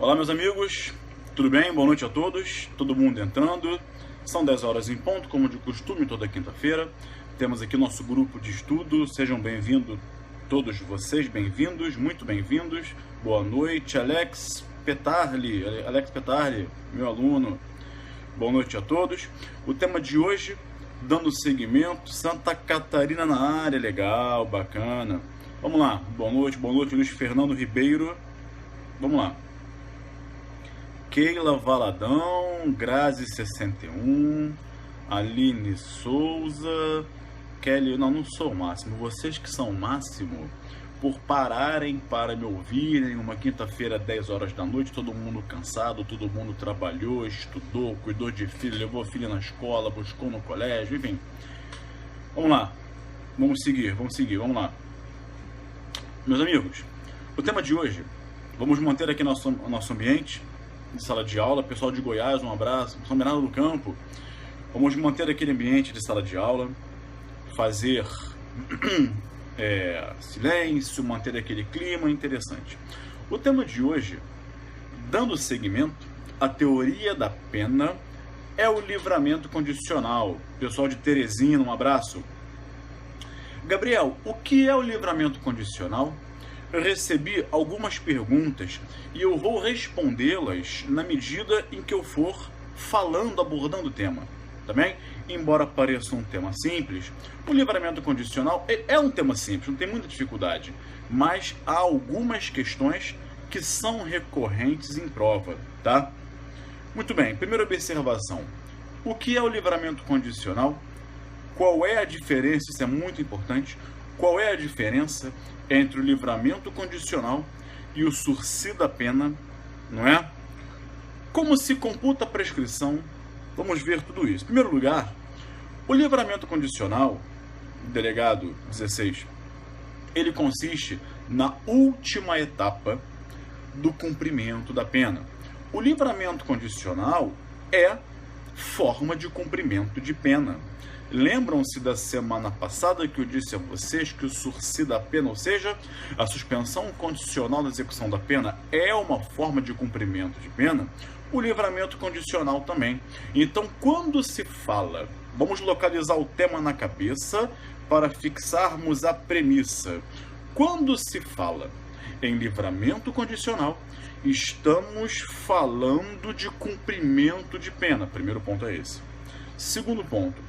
Olá, meus amigos, tudo bem? Boa noite a todos, todo mundo entrando. São 10 horas em ponto, como de costume, toda quinta-feira. Temos aqui nosso grupo de estudo. Sejam bem-vindos, todos vocês, bem-vindos, muito bem-vindos. Boa noite, Alex Petarli, meu aluno. Boa noite a todos. O tema de hoje, dando seguimento, Santa Catarina na área, legal, bacana. Vamos lá, boa noite, Luiz Fernando Ribeiro. Vamos lá. Keila Valadão, Grazi 61, Aline Souza, Kelly, não sou o máximo, vocês que são o máximo, por pararem para me ouvirem, uma quinta-feira, 10 horas da noite, todo mundo cansado, todo mundo trabalhou, estudou, cuidou de filho, levou filho na escola, buscou no colégio, enfim. Vamos lá, vamos seguir, vamos lá. Meus amigos, o tema de hoje, vamos manter aqui nosso ambiente de sala de aula. Pessoal de Goiás, um abraço. São Bernardo do Campo, vamos manter aquele ambiente de sala de aula, fazer silêncio, manter aquele clima interessante. O tema de hoje, dando seguimento, a teoria da pena é o livramento condicional. Pessoal de Teresina, um abraço. Gabriel, o que é o livramento condicional? Eu recebi algumas perguntas e eu vou respondê-las na medida em que eu for falando, abordando o tema, tá bem? Embora pareça um tema simples, o livramento condicional é um tema simples, não tem muita dificuldade, mas há algumas questões que são recorrentes em prova, tá? Muito bem, primeira observação. O que é o livramento condicional? Qual é a diferença? Isso é muito importante. Qual é a diferença entre o livramento condicional e o sursi da pena, não é? Como se computa a prescrição? Vamos ver tudo isso. Em primeiro lugar, o livramento condicional, delegado 16, ele consiste na última etapa do cumprimento da pena. O livramento condicional é forma de cumprimento de pena. Lembram-se da semana passada que eu disse a vocês que o sursi da pena, ou seja, a suspensão condicional da execução da pena, é uma forma de cumprimento de pena? O livramento condicional também. Então, quando se fala, vamos localizar o tema na cabeça para fixarmos a premissa. Quando se fala em livramento condicional, estamos falando de cumprimento de pena. Primeiro ponto é esse. Segundo ponto.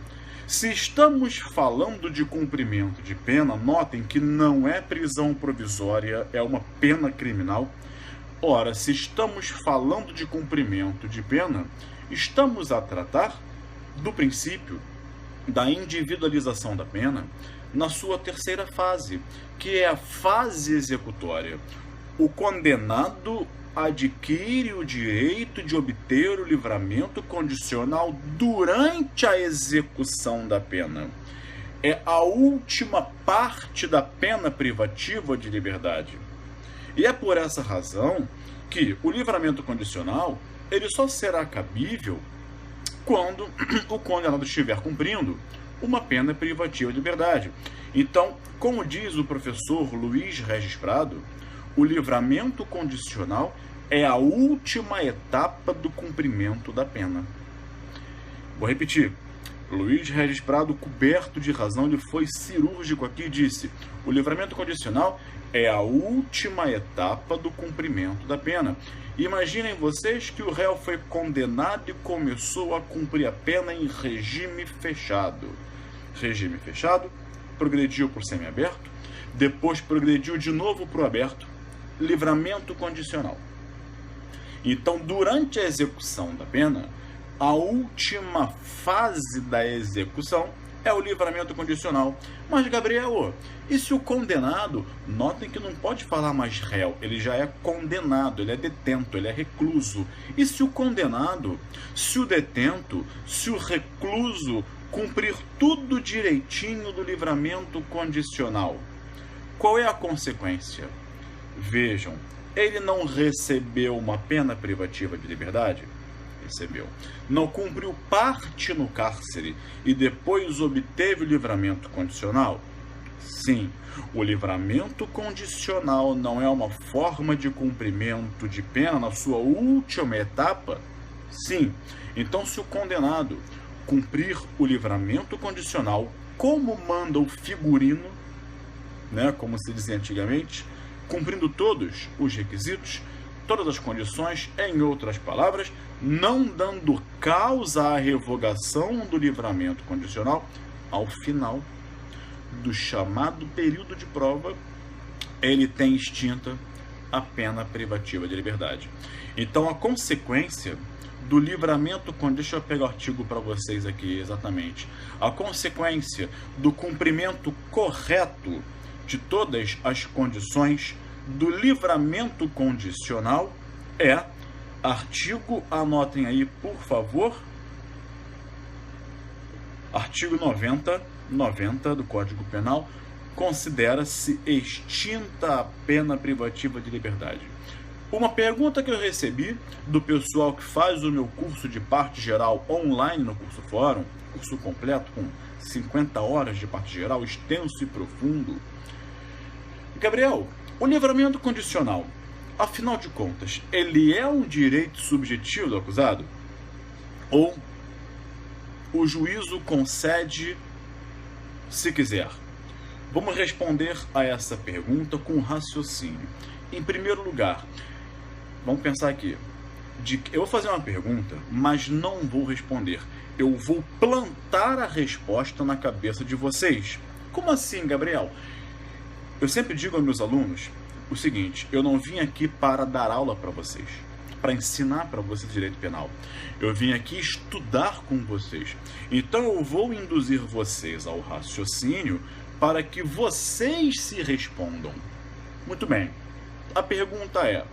Se estamos falando de cumprimento de pena, notem que não é prisão provisória, é uma pena criminal. Ora, se estamos falando de cumprimento de pena, estamos a tratar do princípio da individualização da pena na sua terceira fase, que é a fase executória. O condenado adquire o direito de obter o livramento condicional durante a execução da pena. É a última parte da pena privativa de liberdade. E é por essa razão que o livramento condicional ele só será cabível quando o condenado estiver cumprindo uma pena privativa de liberdade. Então, como diz o professor Luiz Regis Prado, o livramento condicional é a última etapa do cumprimento da pena. Vou repetir. Luiz Regis Prado, coberto de razão, ele foi cirúrgico aqui e disse: o livramento condicional é a última etapa do cumprimento da pena. Imaginem vocês que o réu foi condenado e começou a cumprir a pena em regime fechado. Regime fechado, progrediu para o semiaberto, depois progrediu de novo para o aberto. Livramento condicional. Então, durante a execução da pena, a última fase da execução é o livramento condicional. Mas, Gabriel, e se o condenado, notem que não pode falar mais réu, ele já é condenado, ele é detento, ele é recluso. E se o condenado, se o detento, se o recluso cumprir tudo direitinho do livramento condicional, qual é a consequência? Vejam, ele não recebeu uma pena privativa de liberdade? Recebeu. Não cumpriu parte no cárcere e depois obteve o livramento condicional? Sim. O livramento condicional não é uma forma de cumprimento de pena na sua última etapa? Sim. Então, se o condenado cumprir o livramento condicional como manda o figurino, né, como se dizia antigamente, cumprindo todos os requisitos, todas as condições, em outras palavras, não dando causa à revogação do livramento condicional, ao final do chamado período de prova, ele tem extinta a pena privativa de liberdade. Então, a consequência do livramento, deixa eu pegar o artigo para vocês aqui exatamente, a consequência do cumprimento correto de todas as condições do livramento condicional é, artigo, anotem aí por favor, artigo 90 do Código Penal, considera-se extinta a pena privativa de liberdade. Uma pergunta que eu recebi do pessoal que faz o meu curso de parte geral online no Curso Fórum, curso completo com 50 horas de parte geral, extenso e profundo. Gabriel, o livramento condicional, afinal de contas, ele é um direito subjetivo do acusado? Ou o juízo concede se quiser? Vamos responder a essa pergunta com raciocínio. Em primeiro lugar, vamos pensar aqui. Eu vou fazer uma pergunta, mas não vou responder. Eu vou plantar a resposta na cabeça de vocês. Como assim, Gabriel? Eu sempre digo aos meus alunos o seguinte: eu não vim aqui para dar aula para vocês, para ensinar para vocês direito penal. Eu vim aqui estudar com vocês. Então eu vou induzir vocês ao raciocínio para que vocês se respondam. Muito bem. A pergunta é: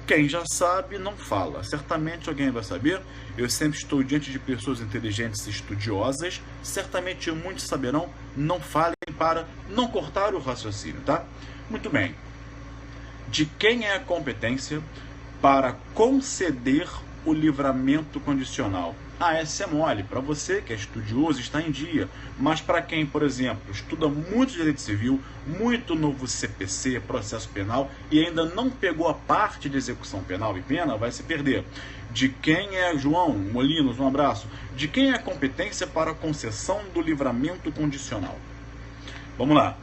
quem já sabe não fala. Certamente alguém vai saber. Eu sempre estou diante de pessoas inteligentes e estudiosas. Certamente muitos saberão. Não falem para não cortar o raciocínio, tá? Muito bem. De quem é a competência para conceder o livramento condicional? Essa é mole. Para você que é estudioso, está em dia. Mas para quem, por exemplo, estuda muito direito civil, muito novo CPC, processo penal, e ainda não pegou a parte de execução penal e pena, vai se perder. De quem é, João Molinos, um abraço, de quem é a competência para a concessão do livramento condicional? Vamos lá.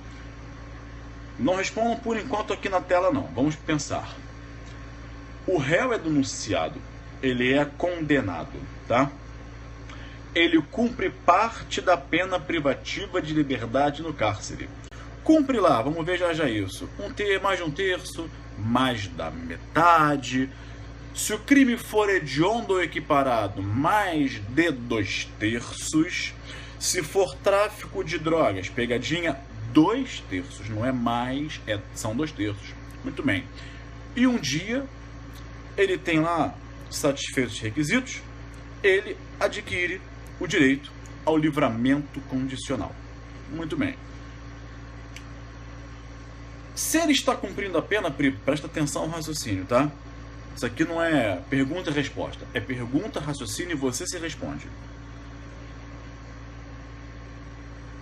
Não respondam por enquanto aqui na tela, não. Vamos pensar. O réu é denunciado, ele é condenado, tá? Ele cumpre parte da pena privativa de liberdade no cárcere. Cumpre lá, vamos ver já isso. Mais de um terço, mais da metade. Se o crime for hediondo ou equiparado, mais de 2/3. Se for tráfico de drogas, pegadinha, 2/3. Não é mais, são 2/3. Muito bem. E um dia, ele tem lá, satisfeitos os requisitos, ele adquire o direito ao livramento condicional. Muito bem. Se ele está cumprindo a pena, presta atenção ao raciocínio, tá? Isso aqui não é pergunta e resposta. É pergunta, raciocínio e você se responde.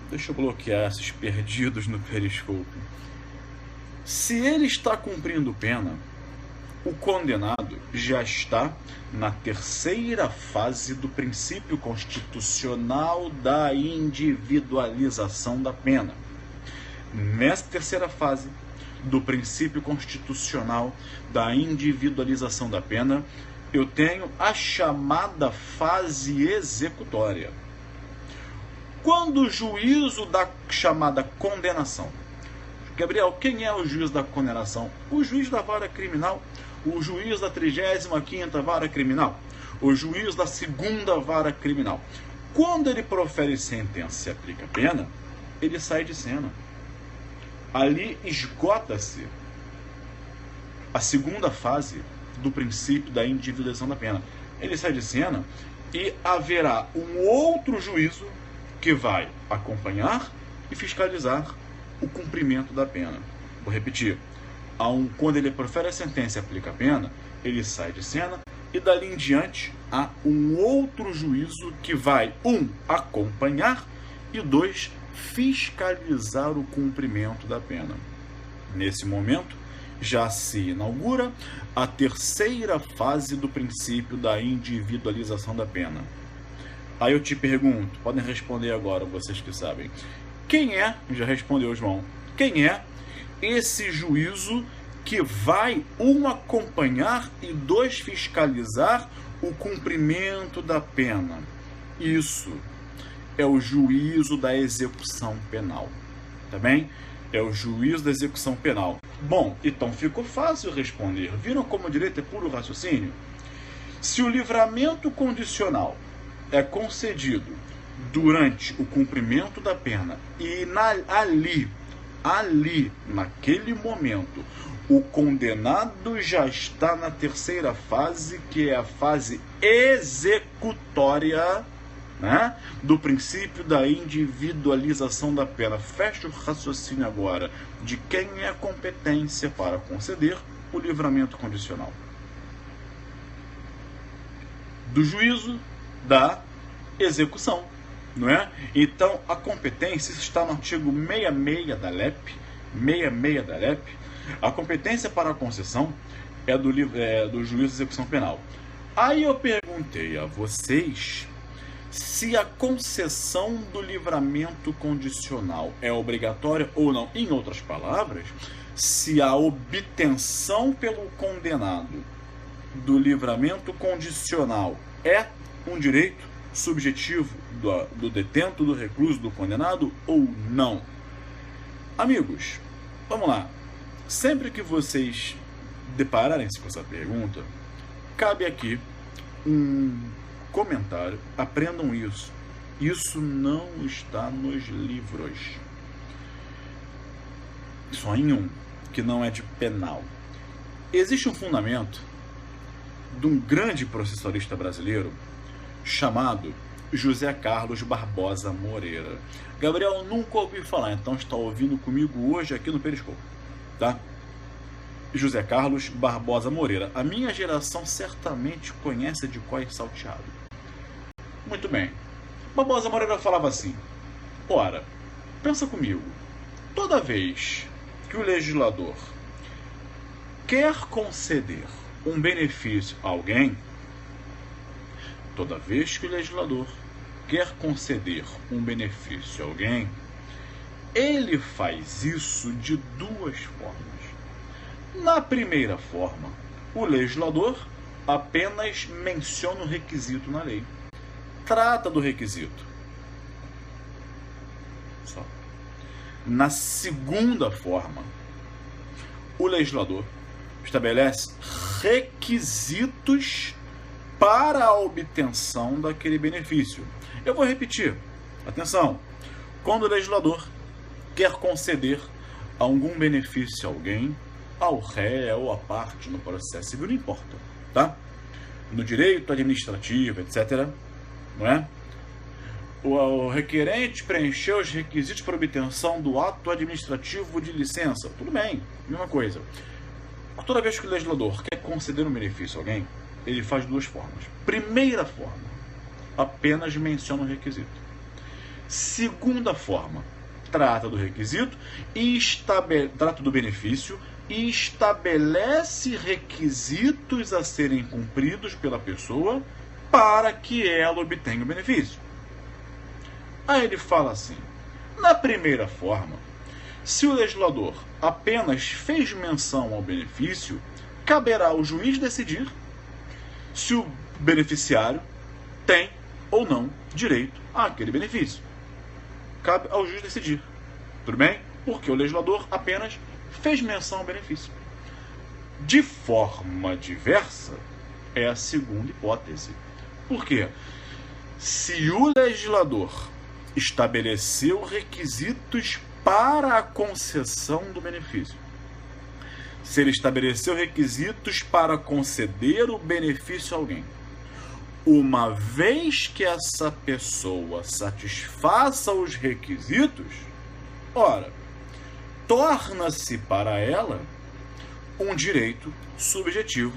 Deixa eu bloquear esses perdidos no Periscope. Se ele está cumprindo pena, o condenado já está na terceira fase do princípio constitucional da individualização da pena. Nessa terceira fase do princípio constitucional da individualização da pena, eu tenho a chamada fase executória. Quando o juízo da chamada condenação. Gabriel, quem é o juiz da condenação? O juiz da vara criminal, o juiz da 35ª vara criminal, o juiz da 2ª vara criminal. Quando ele profere sentença e aplica pena, ele sai de cena. Ali esgota-se a segunda fase do princípio da individualização da pena. Ele sai de cena e haverá um outro juízo que vai acompanhar e fiscalizar o cumprimento da pena. Vou repetir. Quando ele profere a sentença e aplica a pena, ele sai de cena e dali em diante há um outro juízo que vai, 1, acompanhar e 2, fiscalizar o cumprimento da pena. Nesse momento, já se inaugura a terceira fase do princípio da individualização da pena. Aí eu te pergunto, podem responder agora, vocês que sabem. Quem é, já respondeu João, quem é esse juízo que vai, um, acompanhar e dois, fiscalizar o cumprimento da pena? Isso é o juízo da execução penal, tá bem? É o juízo da execução penal. Bom, então ficou fácil responder. Viram como o direito é puro raciocínio? Se o livramento condicional é concedido durante o cumprimento da pena e ali, naquele momento, o condenado já está na terceira fase, que é a fase executória, né, do princípio da individualização da pena. Fecha o raciocínio agora de quem é a competência para conceder o livramento condicional. Do juízo da execução, não é? Então, a competência está no artigo 66 da LEP, a competência para a concessão é do juízo de execução penal. Aí eu perguntei a vocês se a concessão do livramento condicional é obrigatória ou não. Em outras palavras, se a obtenção pelo condenado do livramento condicional é um direito subjetivo do detento, do recluso, do condenado ou não. Amigos, vamos lá. Sempre que vocês depararem-se com essa pergunta, cabe aqui um comentário. Aprendam isso. Isso não está nos livros. Só em um, que não é de penal. Existe um fundamento de um grande processualista brasileiro chamado José Carlos Barbosa Moreira. Gabriel nunca ouviu falar, então está ouvindo comigo hoje aqui no Periscope, tá? José Carlos Barbosa Moreira. A minha geração certamente conhece de cor e salteado. Muito bem. Barbosa Moreira falava assim: ora, pensa comigo, toda vez que o legislador quer conceder um benefício a alguém, toda vez que o legislador quer conceder um benefício a alguém, ele faz isso de duas formas. Na primeira forma, o legislador apenas menciona o requisito na lei. Trata do requisito. Só. Na segunda forma, o legislador estabelece requisitos para a obtenção daquele benefício. Eu vou repetir. Atenção. Quando o legislador quer conceder algum benefício a alguém, ao réu ou à parte no processo civil, não importa, tá? No direito administrativo, etc., não é? O requerente preencheu os requisitos para obtenção do ato administrativo de licença. Tudo bem, mesma coisa. Toda vez que o legislador quer conceder um benefício a alguém, ele faz duas formas. Primeira forma, apenas menciona o requisito. Segunda forma, trata do requisito e trata do benefício e estabelece requisitos a serem cumpridos pela pessoa para que ela obtenha o benefício. Aí ele fala assim: na primeira forma, se o legislador apenas fez menção ao benefício, caberá ao juiz decidir se o beneficiário tem ou não direito àquele benefício. Cabe ao juiz decidir. Tudo bem? Porque o legislador apenas fez menção ao benefício. De forma diversa, é a segunda hipótese. Por quê? Se o legislador estabeleceu requisitos para a concessão do benefício, se ele estabeleceu requisitos para conceder o benefício a alguém, uma vez que essa pessoa satisfaça os requisitos, ora, torna-se para ela um direito subjetivo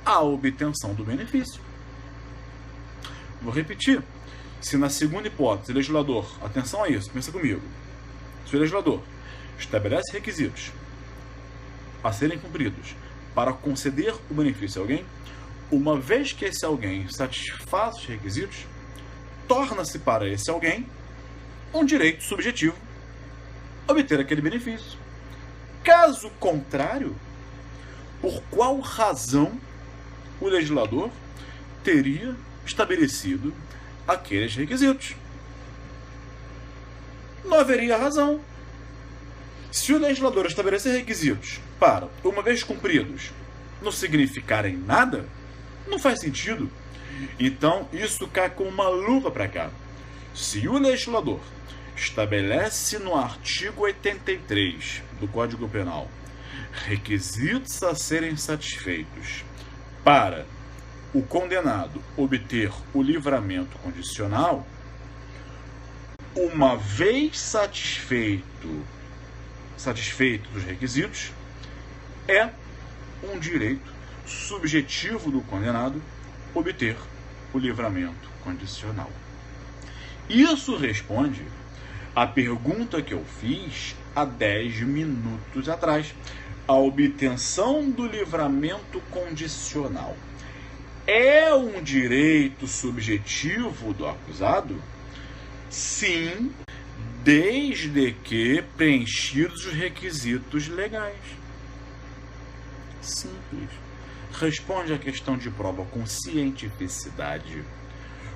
à obtenção do benefício. Vou repetir. Se na segunda hipótese o legislador, atenção a isso, pensa comigo, se o legislador estabelece requisitos a serem cumpridos para conceder o benefício a alguém, uma vez que esse alguém satisfaz os requisitos, torna-se para esse alguém um direito subjetivo obter aquele benefício. Caso contrário, por qual razão o legislador teria estabelecido aqueles requisitos? Não haveria razão. Se o legislador estabelecer requisitos para, uma vez cumpridos, não significarem nada, não faz sentido. Então, isso cai como uma luva para cá. Se o legislador estabelece no artigo 83 do Código Penal requisitos a serem satisfeitos para o condenado obter o livramento condicional, uma vez satisfeito os requisitos, é um direito subjetivo do condenado obter o livramento condicional. Isso responde à pergunta que eu fiz há 10 minutos atrás. A obtenção do livramento condicional é um direito subjetivo do acusado? Sim, desde que preenchidos os requisitos legais. Simples. Responde à questão de prova com cientificidade,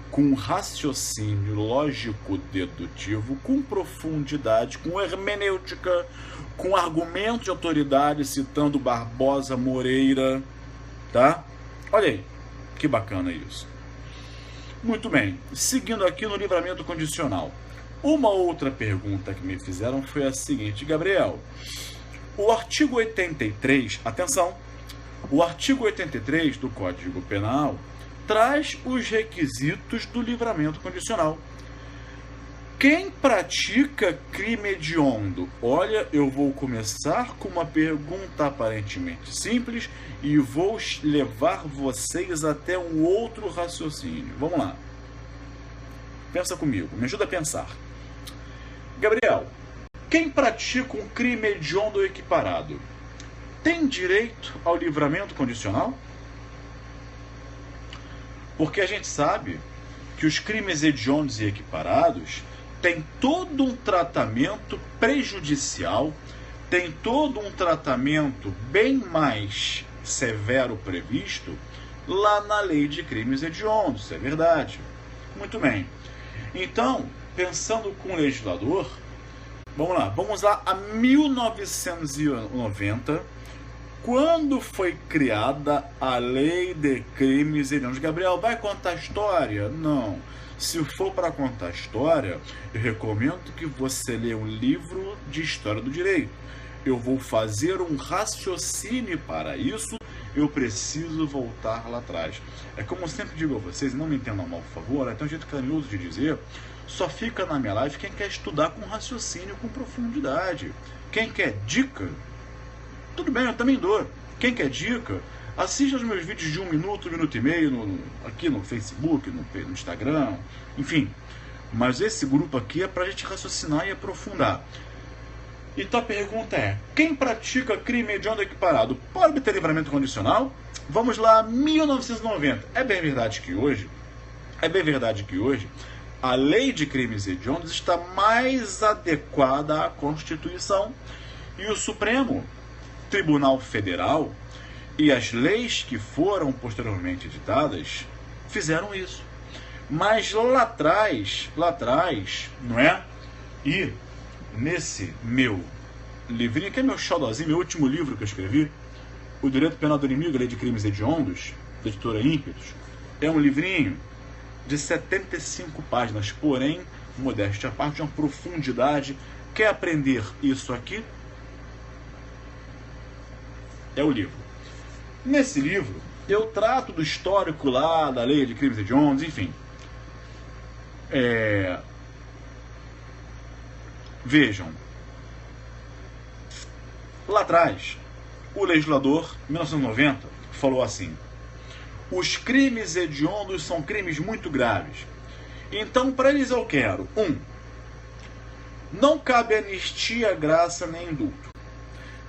com raciocínio lógico-dedutivo, com profundidade, com hermenêutica, com argumento de autoridade, citando Barbosa Moreira, tá? Olha aí, que bacana isso. Muito bem, seguindo aqui no livramento condicional. Uma outra pergunta que me fizeram foi a seguinte: Gabriel, o artigo 83, atenção, o artigo 83 do Código Penal traz os requisitos do livramento condicional. Quem pratica crime hediondo? Olha, eu vou começar com uma pergunta aparentemente simples e vou levar vocês até um outro raciocínio. Vamos lá. Pensa comigo, me ajuda a pensar. Gabriel, quem pratica um crime hediondo ou equiparado tem direito ao livramento condicional? Porque a gente sabe que os crimes hediondos e equiparados têm todo um tratamento prejudicial, tem todo um tratamento bem mais severo previsto lá na lei de crimes hediondos, é verdade. Muito bem. Então, pensando com o legislador, vamos lá a 1990, quando foi criada a lei de crimes hediondos. Gabriel, vai contar a história? Não. Se for para contar a história, eu recomendo que você leia um livro de história do direito. Eu vou fazer um raciocínio para isso, eu preciso voltar lá atrás. É como eu sempre digo a vocês, não me entendam mal, por favor, é tão jeito carinhoso de dizer, só fica na minha live quem quer estudar com raciocínio, com profundidade. Quem quer dica, tudo bem, eu também dou. Quem quer dica, assista os meus vídeos de 1 minuto, 1 minuto e meio, aqui no Facebook, no Instagram, enfim. Mas esse grupo aqui é para a gente raciocinar e aprofundar. Então a pergunta é: quem pratica crime hediondo equiparado pode obter livramento condicional? Vamos lá, 1990. É bem verdade que hoje a lei de crimes hediondos está mais adequada à Constituição. E o Supremo Tribunal Federal e as leis que foram posteriormente editadas fizeram isso. Mas lá atrás, não é? E nesse meu livrinho, que é meu xodózinho, meu último livro que eu escrevi, O Direito Penal do Inimigo, a Lei de Crimes Hediondos, da editora Ímpetos, é um livrinho de 75 páginas, porém, modéstia à parte, de uma profundidade. Quer aprender isso aqui? É o livro. Nesse livro, eu trato do histórico lá, da lei de crimes hediondos, enfim. Vejam, lá atrás, o legislador, em 1990, falou assim: os crimes hediondos são crimes muito graves Então, para eles eu quero: 1. Não cabe anistia, graça nem indulto.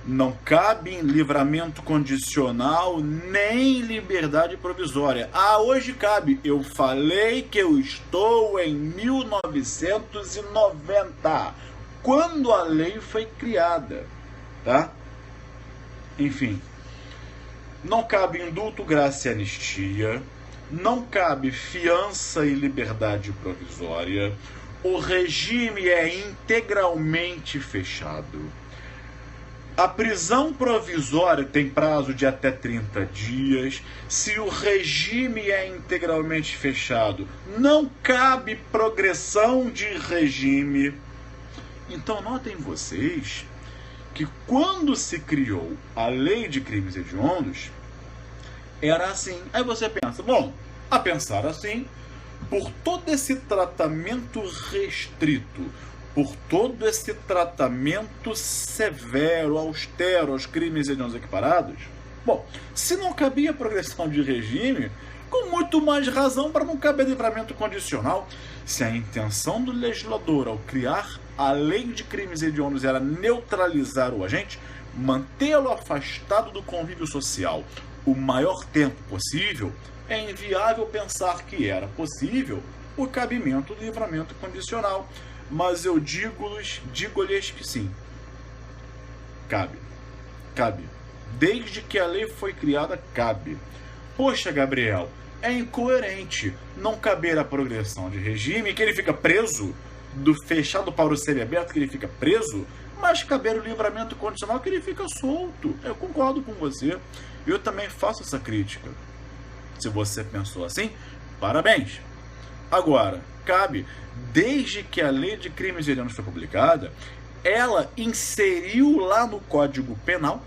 Não cabe em livramento condicional nem liberdade provisória. Ah, hoje cabe. Eu falei que eu estou em 1990, quando a lei foi criada, tá? Enfim, não cabe indulto, graça e anistia. Não cabe fiança e liberdade provisória. O regime é integralmente fechado. A prisão provisória tem prazo de até 30 dias. Se o regime é integralmente fechado, não cabe progressão de regime. Então, notem vocês que quando se criou a lei de crimes hediondos, era assim. Aí você pensa, bom, a pensar assim, por todo esse tratamento restrito, por todo esse tratamento severo, austero aos crimes hediondos equiparados, bom, se não cabia progressão de regime, com muito mais razão para não caber livramento condicional. Se a intenção do legislador ao criar a lei de crimes hediondos era neutralizar o agente, mantê-lo afastado do convívio social o maior tempo possível, é inviável pensar que era possível o cabimento do livramento condicional. Mas eu digo-lhes que sim. Cabe. Cabe. Desde que a lei foi criada, cabe. Poxa, Gabriel, é incoerente não caber a progressão de regime, que ele fica preso, do fechado para o semiaberto, que ele fica preso, mas caber o livramento condicional, que ele fica solto. Eu concordo com você. Eu também faço essa crítica. Se você pensou assim, parabéns. Agora, cabe, desde que a lei de crimes hediondos foi publicada, ela inseriu lá no Código Penal,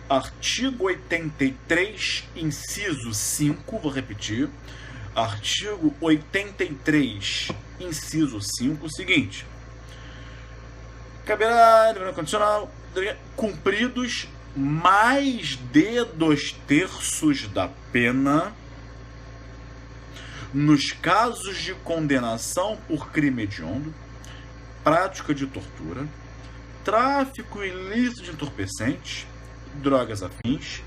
artigo 83, inciso 5, vou repetir, artigo 83, inciso 5, o seguinte: caberá livramento condicional cumpridos mais de 2/3 da pena nos casos de condenação por crime hediondo, prática de tortura, tráfico ilícito de entorpecentes, drogas afins,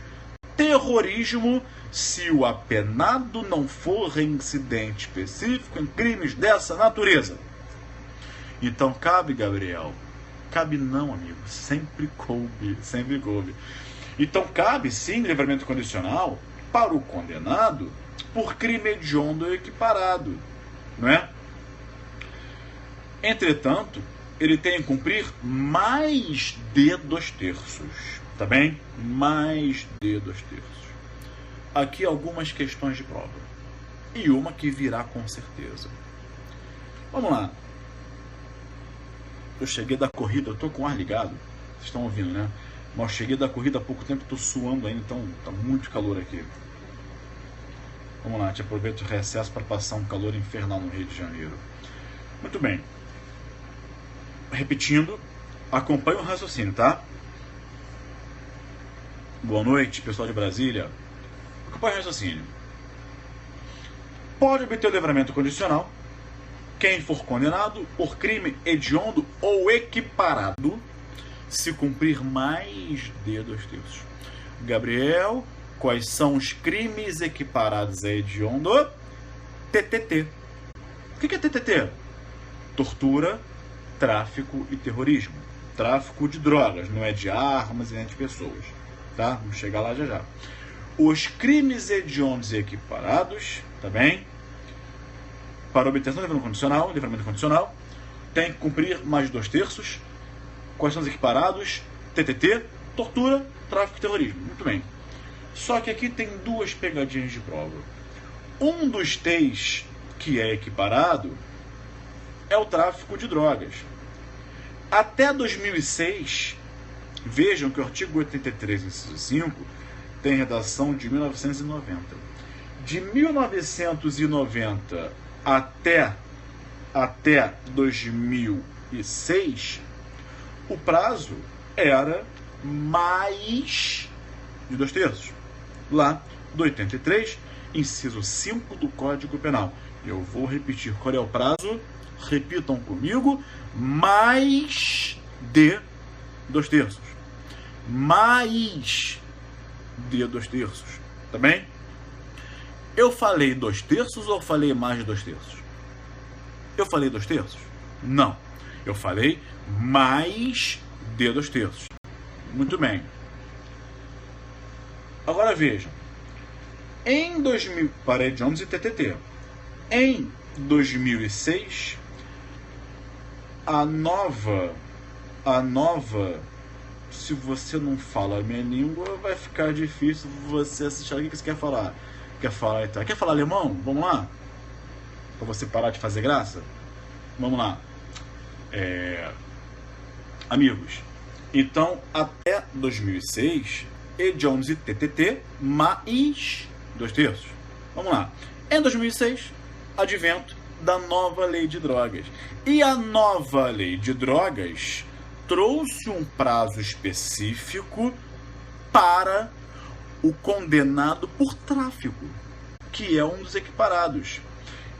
terrorismo, se o apenado não for reincidente específico em crimes dessa natureza. Então cabe, Gabriel? Cabe não, amigo. Sempre coube, sempre coube. Então cabe sim livramento condicional para o condenado por crime hediondo equiparado, não é? Entretanto, ele tem que cumprir mais de 2/3, tá bem? Mais de 2/3. Aqui algumas questões de prova. E uma que virá com certeza. Vamos lá. Eu cheguei da corrida, eu tô com o ar ligado. Vocês estão ouvindo, né? Mas eu cheguei da corrida há pouco tempo, tô suando ainda, então tá muito calor aqui. Vamos lá, a gente aproveita o recesso para passar um calor infernal no Rio de Janeiro. Muito bem. Repetindo, acompanhe o raciocínio, tá? Boa noite, pessoal de Brasília. Acompanhe o raciocínio. Pode obter o livramento condicional quem for condenado por crime hediondo ou equiparado, se cumprir mais de 2/3. Gabriel, quais são os crimes equiparados a hediondo? TTT. O que é TTT? Tortura, tráfico e terrorismo. Tráfico de drogas, não é de armas e nem de pessoas. Tá? Vamos chegar lá já já. Os crimes hediondos e equiparados, tá bem? Para obtenção do livramento condicional, tem que cumprir mais de 2/3. Quais são os equiparados? TTT, tortura, tráfico e terrorismo. Muito bem. Só que aqui tem duas pegadinhas de prova. Um dos três que é equiparado é o tráfico de drogas. Até 2006, vejam que o artigo 83, inciso 5, tem redação de 1990. De 1990 até 2006, o prazo era mais de 2/3. Lá, do 83, inciso 5 do Código Penal. Eu vou repetir. Qual é o prazo? Repitam comigo. Mais de 2/3. Mais de 2/3. Tá bem? Eu falei 2/3 ou falei mais de 2/3? Eu falei 2/3? Não. Eu falei mais de 2/3. Muito bem. Agora vejam. Em 2000, para Jones e TTT. Em 2006, a nova, se você não fala a minha língua, vai ficar difícil você assistir. O que você quer falar? Quer falar então? Quer falar alemão? Vamos lá? Para você parar de fazer graça? Vamos lá. Amigos, então até 2006, Jones e TTT mais 2/3. Vamos lá. Em 2006, advento da nova lei de drogas. E a nova lei de drogas trouxe um prazo específico para o condenado por tráfico, que é um dos equiparados.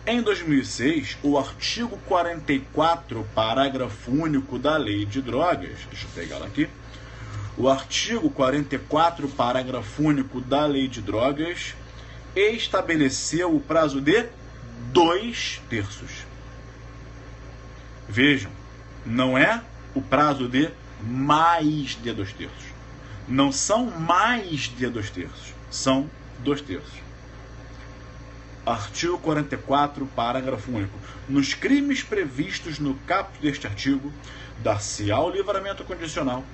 Em 2006, o artigo 44, parágrafo único da lei de drogas, deixa eu pegar ela aqui, o artigo 44, parágrafo único da lei de drogas, estabeleceu o prazo de 2/3. Vejam, não é o prazo de mais de 2/3. Não são mais de 2/3, são 2/3. Artigo 44, parágrafo único. Nos crimes previstos no caput deste artigo, dar-se-á o livramento condicional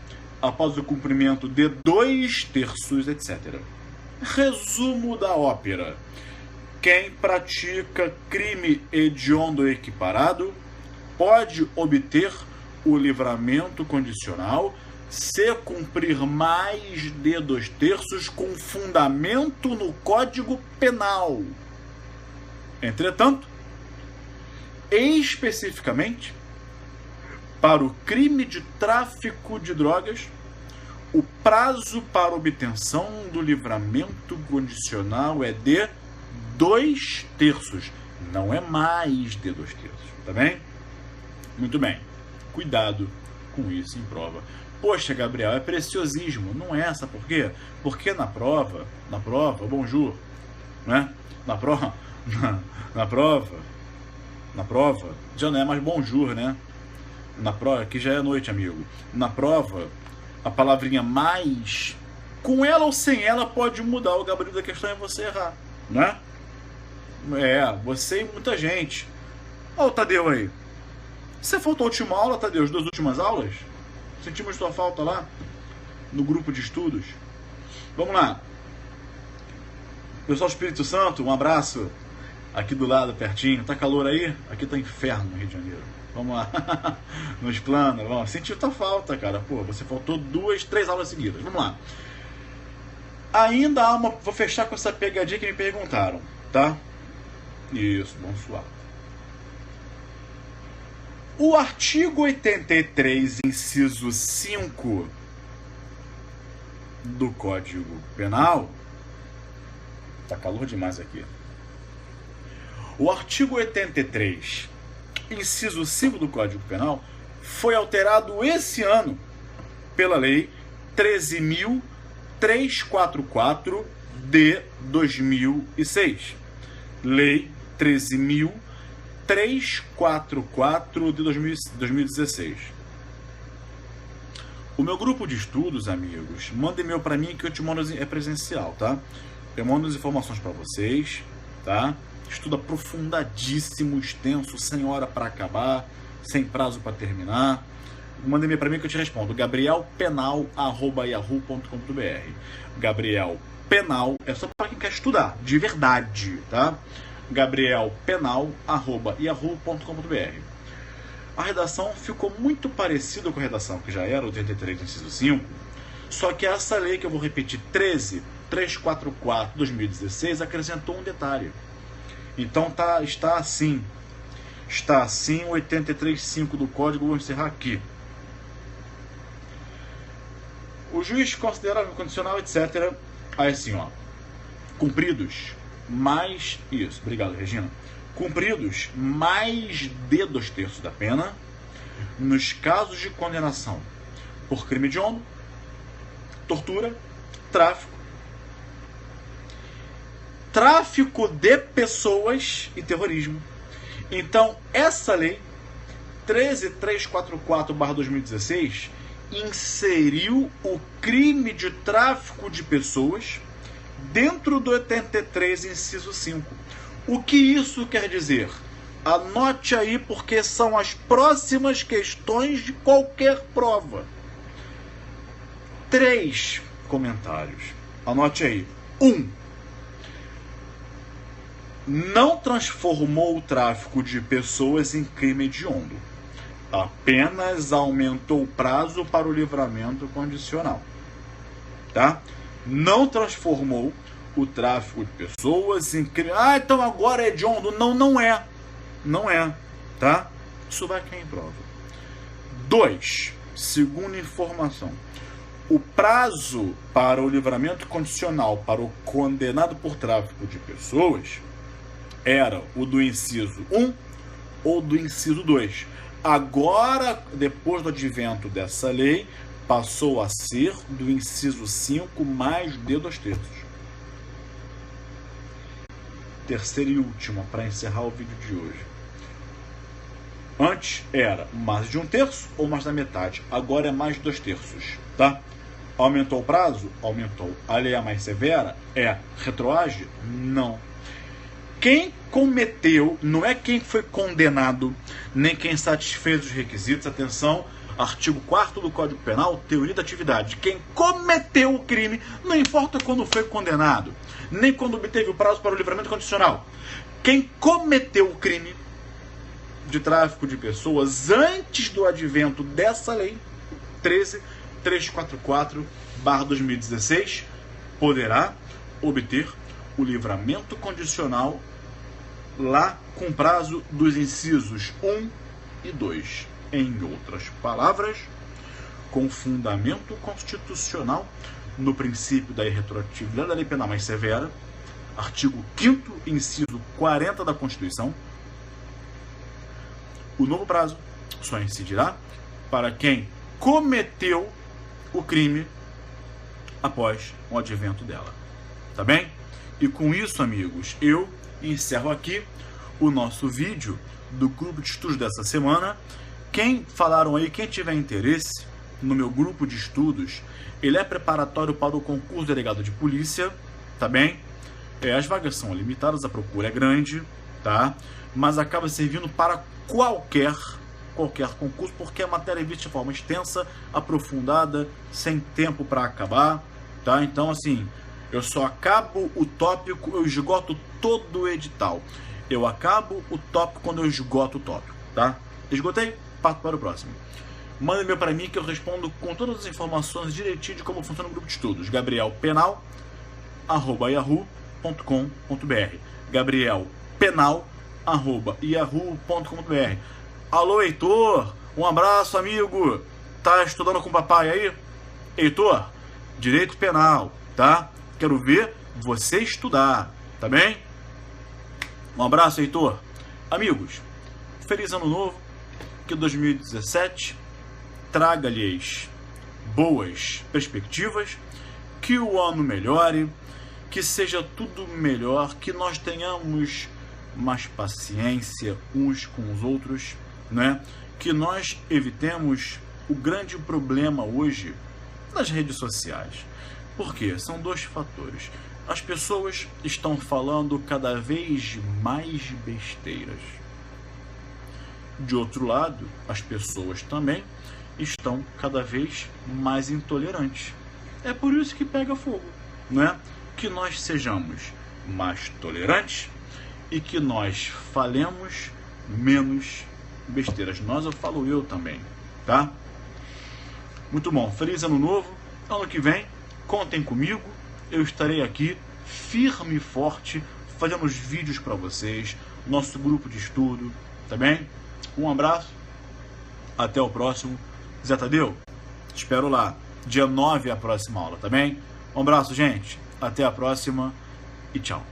após o cumprimento de 2/3, etc. Resumo da ópera. Quem pratica crime hediondo equiparado pode obter o livramento condicional se cumprir mais de 2/3 com fundamento no Código Penal. Entretanto, especificamente, para o crime de tráfico de drogas, o prazo para obtenção do livramento condicional é de 2/3, não é mais de 2/3, tá bem? Muito bem, cuidado com isso em prova. Poxa, Gabriel, é preciosismo, não é essa, por quê? Porque na prova, bonjour, né? Na prova, já não é mais bonjour, né? Na prova, que já é noite, amigo. Na prova, a palavrinha mais, com ela ou sem ela, pode mudar. O gabarito da questão é você errar, né? Você e muita gente. Olha o Tadeu aí. Você faltou a última aula, Tadeu? As 2 últimas aulas? Sentimos sua falta lá no grupo de estudos. Vamos lá. Pessoal do Espírito Santo, um abraço. Aqui do lado, pertinho. Tá calor aí? Aqui tá inferno no Rio de Janeiro. Vamos lá. Nos planos. Vamos. Sentiu tua falta, cara. Pô, você faltou 2, 3 aulas seguidas. Vamos lá. Ainda há uma... Vou fechar com essa pegadinha que me perguntaram, tá? Isso, bom suar. O artigo 83, inciso 5 do Código Penal... Tá calor demais aqui. O artigo 83, inciso 5 do Código Penal, foi alterado esse ano pela Lei 13.344 de 2006. Lei 13.344 de 2016. O meu grupo de estudos, amigos, manda e-mail para mim que eu te mando, é presencial, tá? Eu mando as informações para vocês, tá? Estudo aprofundadíssimo, extenso, sem hora para acabar, sem prazo para terminar. Manda e-mail para mim que eu te respondo. gabrielpenal@yahoo.com.br. Gabriel Penal é só para quem quer estudar, de verdade, tá? gabrielpenal@yahoo.com.br. A redação ficou muito parecida com a redação que já era, o 83, inciso 5, só que essa lei que eu vou repetir, 13.344 de 2016, acrescentou um detalhe. Então está assim o 83.5 do código. Vou encerrar aqui. O juiz considerável condicional, etc. Aí assim, ó, cumpridos mais isso, obrigado, Regina, cumpridos mais de 2/3 da pena nos casos de condenação por crime hediondo, tortura, tráfico de pessoas e terrorismo. Então, essa lei 13344/2016 inseriu o crime de tráfico de pessoas dentro do 83, inciso 5. O que isso quer dizer? Anote aí, porque são as próximas questões de qualquer prova. 3 comentários. Anote aí. 1. Não transformou o tráfico de pessoas em crime hediondo. Apenas aumentou o prazo para o livramento condicional. Tá? Não transformou o tráfico de pessoas em crime... então agora é hediondo. Não, não é. Não é. Tá? Isso vai cair em prova. 2. Segunda informação. O prazo para o livramento condicional para o condenado por tráfico de pessoas era o do inciso 1 ou do inciso 2. Agora, depois do advento dessa lei, passou a ser do inciso 5 mais de 2/3. Terceira e última, para encerrar o vídeo de hoje. Antes era mais de 1/3 ou mais da metade. Agora é mais de 2/3, tá? Aumentou o prazo? Aumentou. A lei é mais severa? Retroage? Não. Quem cometeu, não é quem foi condenado, nem quem satisfez os requisitos. Atenção, artigo 4º do Código Penal, teoria da atividade. Quem cometeu o crime, não importa quando foi condenado, nem quando obteve o prazo para o livramento condicional. Quem cometeu o crime de tráfico de pessoas antes do advento dessa lei, 13344/2016, poderá obter o livramento condicional lá com prazo dos incisos 1 e 2. Em outras palavras, com fundamento constitucional no princípio da irretroatividade da lei penal mais severa, artigo 5º, inciso 40 da Constituição, o novo prazo só incidirá para quem cometeu o crime após o advento dela. Tá bem? E com isso, amigos, eu encerro aqui o nosso vídeo do grupo de estudos dessa semana. Quem tiver interesse no meu grupo de estudos, ele é preparatório para o concurso de delegado de polícia, tá bem? As vagas são limitadas, a procura é grande, tá? Mas acaba servindo para qualquer concurso, porque a matéria é vista de forma extensa, aprofundada, sem tempo para acabar, tá? Então, assim, eu só acabo o tópico, eu esgoto todo o edital. Eu acabo o tópico quando eu esgoto o tópico, tá? Esgotei? Parto para o próximo. Manda e-mail para mim que eu respondo com todas as informações direitinho de como funciona o grupo de estudos. gabrielpenal@yahoo.com.br gabrielpenal@yahoo.com.br. Alô, Heitor! Um abraço, amigo! Tá estudando com o papai aí? Heitor, direito penal, tá? Quero ver você estudar, tá bem? Um abraço, Heitor. Amigos, feliz ano novo, que 2017 traga-lhes boas perspectivas, que o ano melhore, que seja tudo melhor, que nós tenhamos mais paciência uns com os outros, né? Que nós evitemos o grande problema hoje das redes sociais. Por quê? São 2 fatores. As pessoas estão falando cada vez mais besteiras. De outro lado, as pessoas também estão cada vez mais intolerantes. É por isso que pega fogo, né? Que nós sejamos mais tolerantes e que nós falemos menos besteiras. Eu falo eu também, tá? Muito bom. Feliz ano novo. Ano que vem, contem comigo. Eu estarei aqui firme e forte, fazendo os vídeos para vocês, nosso grupo de estudo, tá bem? Um abraço, até o próximo. Zé Tadeu, espero lá, dia 9 a próxima aula, tá bem? Um abraço, gente, até a próxima e tchau.